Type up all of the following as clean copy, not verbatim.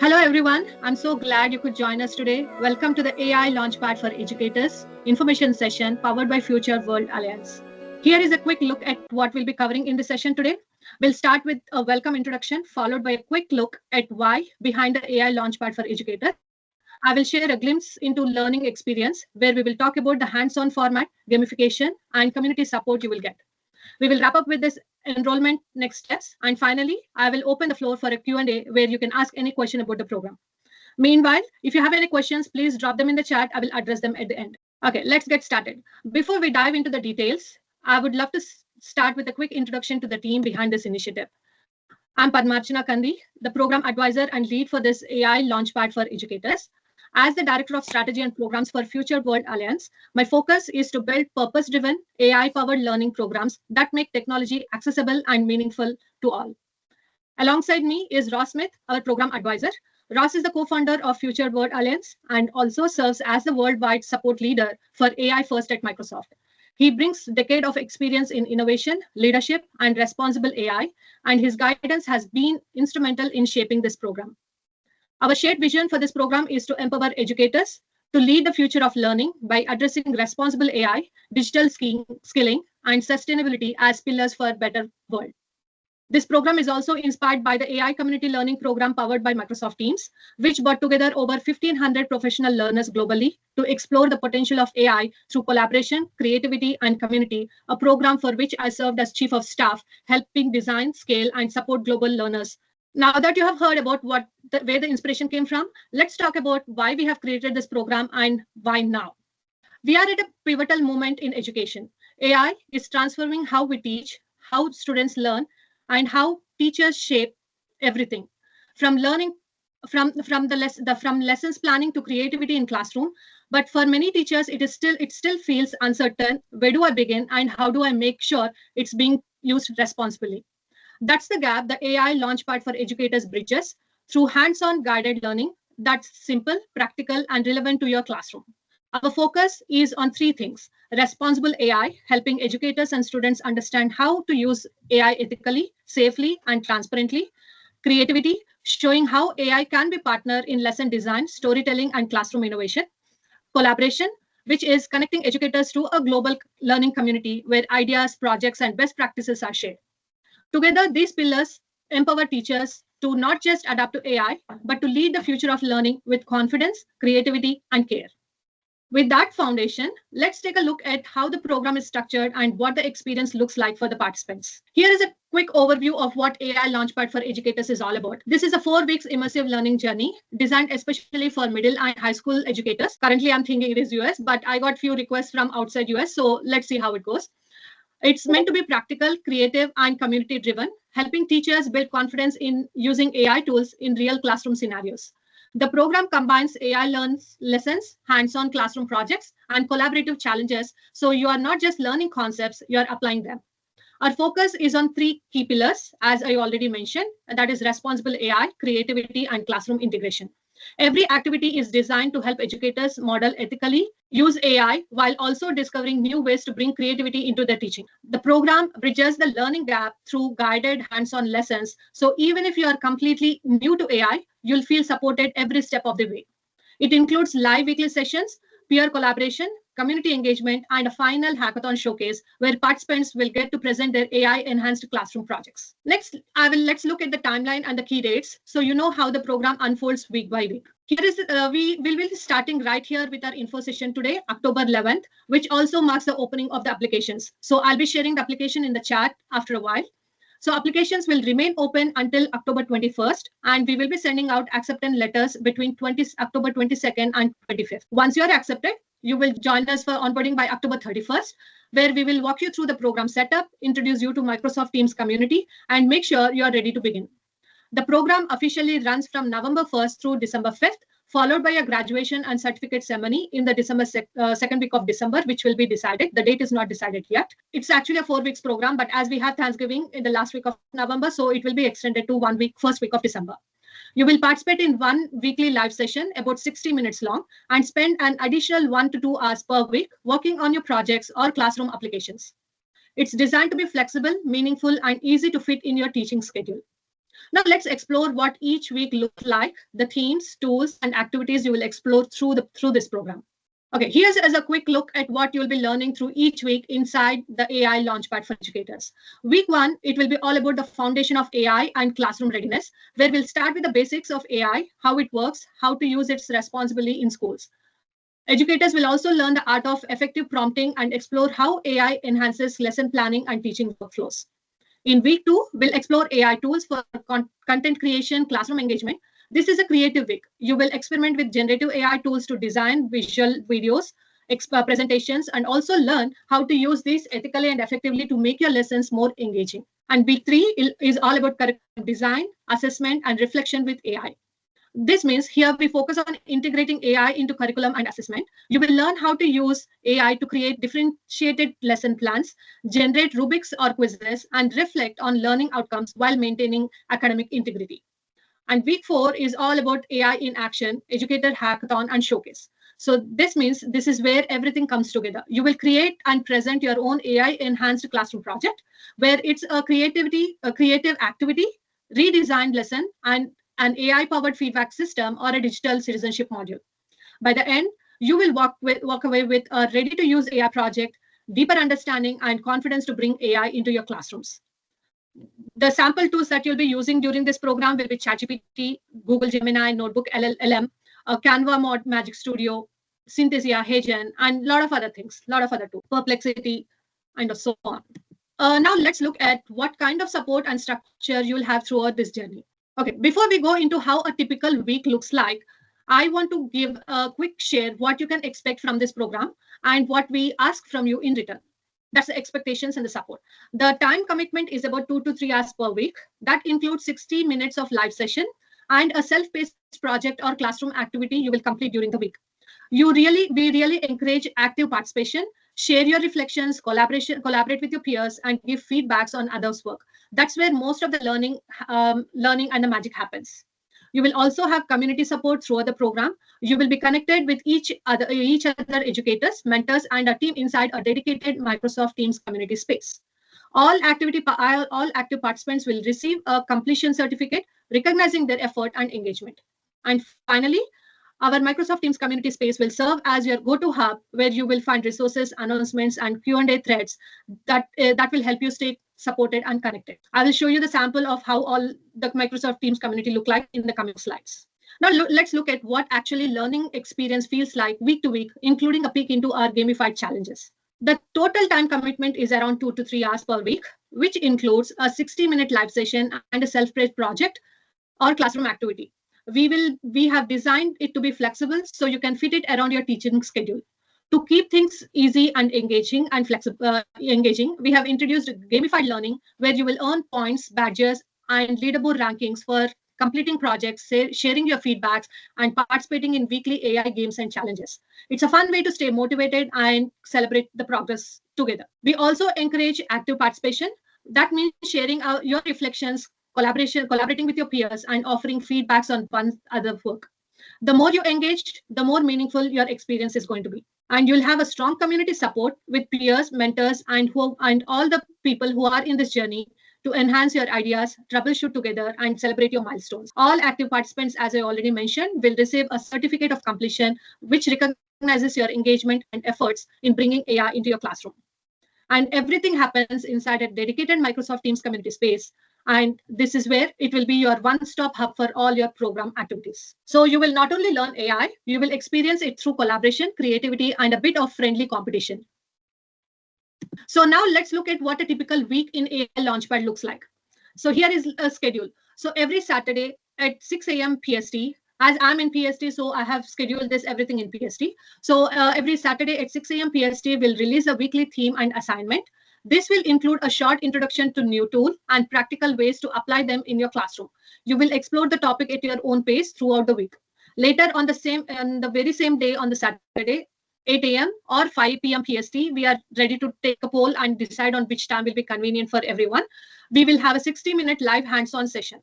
Hello, everyone. I'm so glad you could join us today. Welcome to the AI Launchpad for Educators information session powered by Future World Alliance. Here is a quick look at what we'll be covering in the session today. We'll start with a welcome introduction, followed by a quick look at why behind the AI Launchpad for Educators. I will share a glimpse into learning experience where we will talk about the hands-on format, gamification, and community support you will get. We will wrap up with this enrollment next steps. And finally, I will open the floor for a Q&A where you can ask any question about the program. Meanwhile, if you have any questions, please drop them in the chat. I will address them at the end. Okay, let's get started. Before we dive into the details, I would love to start with a quick introduction to the team behind this initiative. I'm Padmarchana Kandi, the program advisor and lead for this AI Launchpad for Educators. As the Director of Strategy and Programs for Future World Alliance, my focus is to build purpose-driven, AI-powered learning programs that make technology accessible and meaningful to all. Alongside me is Ross Smith, our program advisor. Ross is the co-founder of Future World Alliance and also serves as the worldwide support leader for AI First at Microsoft. He brings a decade of experience in innovation, leadership, and responsible AI, and his guidance has been instrumental in shaping this program. Our shared vision for this program is to empower educators to lead the future of learning by addressing responsible AI, digital skilling, and sustainability as pillars for a better world. This program is also inspired by the AI Community Learning Program powered by Microsoft Teams, which brought together over 1,500 professional learners globally to explore the potential of AI through collaboration, creativity, and community, a program for which I served as Chief of Staff, helping design, scale, and support global learners. Now that you have heard about where the inspiration came from, let's talk about why we have created this program and why now. We are at a pivotal moment in education. AI is transforming how we teach, how students learn, and how teachers shape everything. From learning, from lessons planning to creativity in classroom. But for many teachers, it still feels uncertain. Where do I begin, and how do I make sure it's being used responsibly? That's the gap the AI Launchpad for Educators bridges through hands-on guided learning that's simple, practical, and relevant to your classroom. Our focus is on three things: responsible AI, helping educators and students understand how to use AI ethically, safely, and transparently; creativity, showing how AI can be partner in lesson design, storytelling, and classroom innovation; collaboration, which is connecting educators to a global learning community where ideas, projects, and best practices are shared. Together, these pillars empower teachers to not just adapt to AI, but to lead the future of learning with confidence, creativity, and care. With that foundation, let's take a look at how the program is structured and what the experience looks like for the participants. Here is a quick overview of what AI Launchpad for Educators is all about. This is a 4 weeks immersive learning journey designed especially for middle and high school educators. Currently, I'm thinking it is US, but I got few requests from outside US, so let's see how it goes. It's meant to be practical, creative, and community-driven, helping teachers build confidence in using AI tools in real classroom scenarios. The program combines AI lessons, hands-on classroom projects, and collaborative challenges, so you are not just learning concepts, you are applying them. Our focus is on 3 key pillars, as I already mentioned, and that is responsible AI, creativity, and classroom integration. Every activity is designed to help educators model ethically, use AI, while also discovering new ways to bring creativity into their teaching. The program bridges the learning gap through guided hands-on lessons. So even if you are completely new to AI, you'll feel supported every step of the way. It includes live weekly sessions, peer collaboration, community engagement, and a final hackathon showcase where participants will get to present their AI-enhanced classroom projects. Next, let's look at the timeline and the key dates so you know how the program unfolds week by week. Here is we will be starting right here with our info session today, October 11th, which also marks the opening of the applications. So I'll be sharing the application in the chat after a while. So applications will remain open until October 21st, and we will be sending out acceptance letters between October 22nd and 25th. Once you are accepted, you will join us for onboarding by October 31st, where we will walk you through the program setup, introduce you to Microsoft Teams community, and make sure you are ready to begin. The program officially runs from November 1st through December 5th, followed by a graduation and certificate ceremony in the second week of December, which will be decided. The date is not decided yet. It's actually a 4 weeks program, but as we have Thanksgiving in the last week of November, so it will be extended to 1 week, first week of December. You will participate in 1 weekly live session, about 60 minutes long, and spend an additional 1 to 2 hours per week working on your projects or classroom applications. It's designed to be flexible, meaningful, and easy to fit in your teaching schedule. Now let's explore what each week looks like, the themes, tools, and activities you will explore through this program. Okay, here's as a quick look at what you'll be learning through each week inside the AI Launchpad for Educators. Week 1, it will be all about the foundation of AI and classroom readiness, where we'll start with the basics of AI, how it works, how to use it responsibly in schools. Educators will also learn the art of effective prompting and explore how AI enhances lesson planning and teaching workflows. In week 2, we'll explore AI tools for content creation, classroom engagement. This is a creative week. You will experiment with generative AI tools to design visual videos, presentations, and also learn how to use these ethically and effectively to make your lessons more engaging. And week 3 is all about curriculum design, assessment, and reflection with AI. This means here we focus on integrating AI into curriculum and assessment. You will learn how to use AI to create differentiated lesson plans, generate rubrics or quizzes, and reflect on learning outcomes while maintaining academic integrity. And week 4 is all about AI in action, educator hackathon, and showcase. So this means this is where everything comes together. You will create and present your own AI enhanced classroom project, where it's a creative activity, redesigned lesson, and an AI-powered feedback system or a digital citizenship module. By the end, you will walk away with a ready-to-use AI project, deeper understanding, and confidence to bring AI into your classrooms. The sample tools that you'll be using during this program will be ChatGPT, Google Gemini, Notebook LLM, Canva Magic Studio, Synthesia, Hagen, and a lot of other things, a lot of other tools, Perplexity, and so on. Now let's look at what kind of support and structure you'll have throughout this journey. Okay, before we go into how a typical week looks like, I want to give a quick share what you can expect from this program and what we ask from you in return. That's the expectations and the support. The time commitment is about 2 to 3 hours per week. That includes 60 minutes of live session and a self-paced project or classroom activity you will complete during the week. We really encourage active participation. Share your reflections, collaborate with your peers, and give feedbacks on others' work. That's where most of the learning and the magic happens. You will also have community support throughout the program. You will be connected with each other educators, mentors, and a team inside a dedicated Microsoft Teams community space. All active participants will receive a completion certificate recognizing their effort and engagement. And finally, our Microsoft Teams community space will serve as your go-to hub where you will find resources, announcements, and Q&A threads that will help you stay supported and connected. I will show you the sample of how all the Microsoft Teams community look like in the coming slides. Now let's look at what actually learning experience feels like week to week, including a peek into our gamified challenges. The total time commitment is around 2 to 3 hours per week, which includes a 60-minute live session and a self-paced project or classroom activity. We have designed it to be flexible so you can fit it around your teaching schedule. To keep things easy and engaging, we have introduced gamified learning where you will earn points, badges, and leaderboard rankings for completing projects, sharing your feedbacks, and participating in weekly AI games and challenges. It's a fun way to stay motivated and celebrate the progress together. We also encourage active participation. That means sharing your reflections, collaborating with your peers, and offering feedbacks on one other work. The more you engage, the more meaningful your experience is going to be. And you'll have a strong community support with peers, mentors, and all the people who are in this journey to enhance your ideas, troubleshoot together, and celebrate your milestones. All active participants, as I already mentioned, will receive a certificate of completion, which recognizes your engagement and efforts in bringing AI into your classroom. And everything happens inside a dedicated Microsoft Teams community space. And this is where it will be your one-stop hub for all your program activities. So you will not only learn AI, you will experience it through collaboration, creativity, and a bit of friendly competition. So now let's look at what a typical week in AI Launchpad looks like. So here is a schedule. So every Saturday at 6 a.m. PST, as I'm in PST, so I have scheduled everything in PST. So every Saturday at 6 a.m. PST, we'll release a weekly theme and assignment. This will include a short introduction to new tool and practical ways to apply them in your classroom. You will explore the topic at your own pace throughout the week. Later on the very same day on the Saturday, 8 a.m. or 5 p.m. PST, we are ready to take a poll and decide on which time will be convenient for everyone. We will have a 60-minute live hands-on session.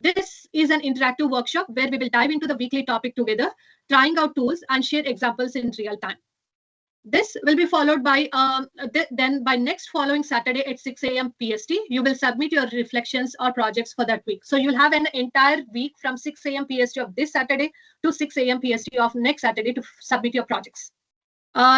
This is an interactive workshop where we will dive into the weekly topic together, trying out tools and share examples in real time. This will be followed by then by next following Saturday at 6 a.m. PST, you will submit your reflections or projects for that week. So you'll have an entire week from 6 a.m. PST of this Saturday to 6 a.m. PST of next Saturday to submit your projects.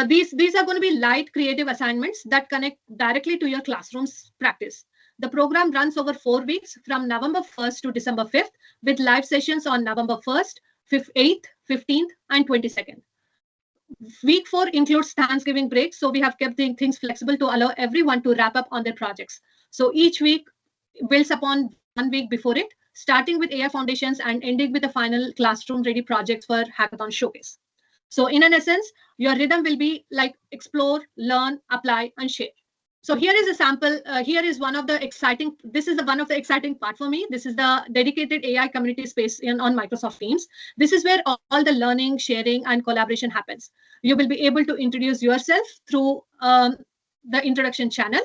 These are going to be light creative assignments that connect directly to your classroom's practice. The program runs over 4 weeks from November 1st to December 5th with live sessions on November 1st, 8th, 15th, and 22nd. Week 4 includes Thanksgiving break, so we have kept things flexible to allow everyone to wrap up on their projects. So each week builds upon 1 week before it, starting with AI foundations and ending with the final classroom-ready projects for Hackathon Showcase. So in an essence, your rhythm will be like explore, learn, apply, and share. So here is a sample. Here is one of the exciting, this is one of the exciting part for me. This is the dedicated AI community space on Microsoft Teams. This is where all the learning, sharing, and collaboration happens. You will be able to introduce yourself through the introduction channel,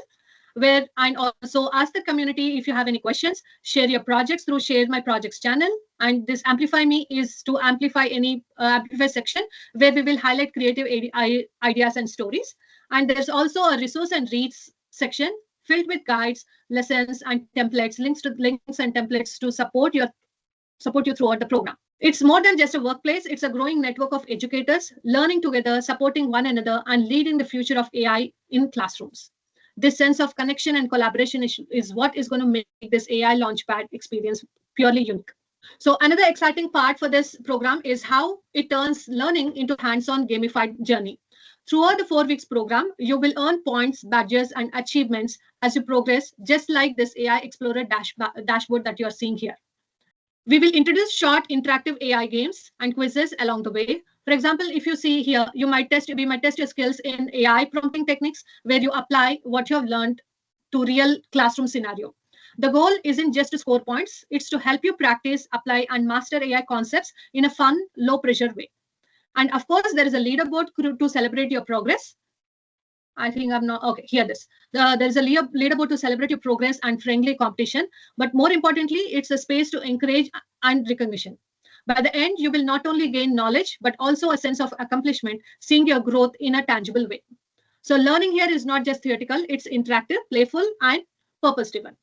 where and also ask the community if you have any questions, share your projects through Share My Projects channel. And this Amplify Me is to amplify any Amplify section where we will highlight creative ideas and stories. And there's also a resource and reads section filled with guides, lessons, and templates, links and templates to support you throughout the program. It's more than just a workplace. It's a growing network of educators learning together, supporting one another, and leading the future of AI in classrooms. This sense of connection and collaboration is what is going to make this AI Launchpad experience purely unique. So another exciting part for this program is how it turns learning into hands-on gamified journey. Throughout the 4 weeks program, you will earn points, badges, and achievements as you progress, just like this AI Explorer dashboard that you're seeing here. We will introduce short interactive AI games and quizzes along the way. For example, if you see here, we might test your skills in AI prompting techniques where you apply what you have learned to real classroom scenario. The goal isn't just to score points, it's to help you practice, apply, and master AI concepts in a fun, low-pressure way. And of course, there is a leaderboard to celebrate your progress. I think I'm not, okay, here this. There's a leaderboard to celebrate your progress and friendly competition. But more importantly, it's a space to encourage and recognition. By the end, you will not only gain knowledge, but also a sense of accomplishment, seeing your growth in a tangible way. So learning here is not just theoretical, it's interactive, playful, and purpose-driven.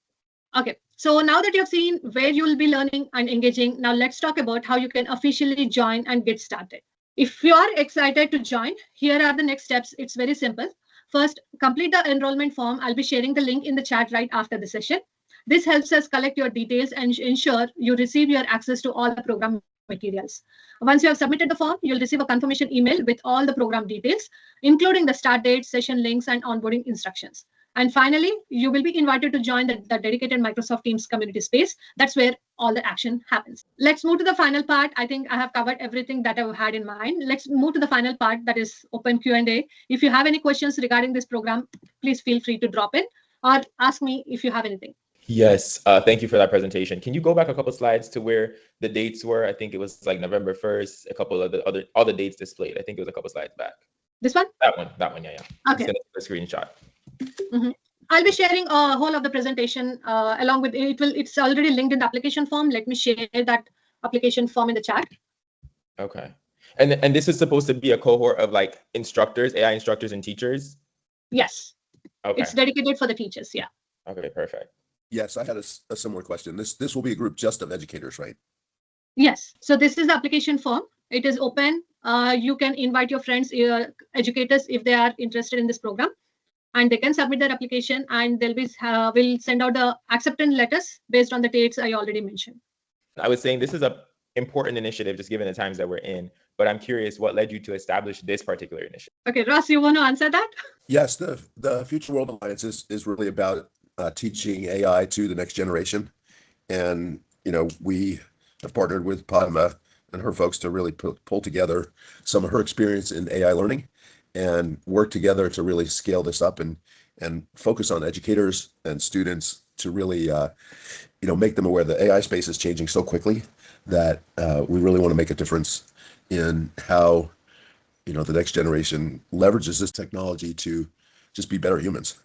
Okay, so now that you've seen where you will be learning and engaging, now let's talk about how you can officially join and get started. If you are excited to join, here are the next steps. It's very simple. First, complete the enrollment form. I'll be sharing the link in the chat right after the session. This helps us collect your details and ensure you receive your access to all the program materials. Once you have submitted the form, you'll receive a confirmation email with all the program details, including the start date, session links, and onboarding instructions. And finally, you will be invited to join the dedicated Microsoft Teams community space. That's where all the action happens. Let's move to the final part. I think I have covered everything that I've had in mind. Let's move to the final part, that is open Q&A. If you have any questions regarding this program, please feel free to drop in or ask me if you have anything. Yes, thank you for that presentation. Can you go back a couple slides to where the dates were? I think it was like November 1st, a couple of all the dates displayed. I think it was a couple slides back. This one? That one, yeah. Okay. The screenshot. Mm-hmm. I'll be sharing a whole of the presentation along with it. It's already linked in the application form. Let me share that application form in the chat. Okay. And this is supposed to be a cohort of like instructors, AI instructors and teachers? Yes. Okay. It's dedicated for the teachers, yeah. Okay, perfect. Yes, I had a similar question. This will be a group just of educators, right? Yes. So this is the application form. It is open. You can invite your friends, your educators, if they are interested in this program, and they can submit their application, and they'll be will send out the acceptance letters based on the dates I already mentioned. I was saying this is a important initiative, just given the times that we're in. But I'm curious, what led you to establish this particular initiative? Okay, Ross, you want to answer that? Yes, the Future World Alliance is really about teaching AI to the next generation. And, we have partnered with Padma and her folks to really pull together some of her experience in AI learning and work together to really scale this up and focus on educators and students to really, make them aware the AI space is changing so quickly that we really want to make a difference in how, the next generation leverages this technology to just be better humans.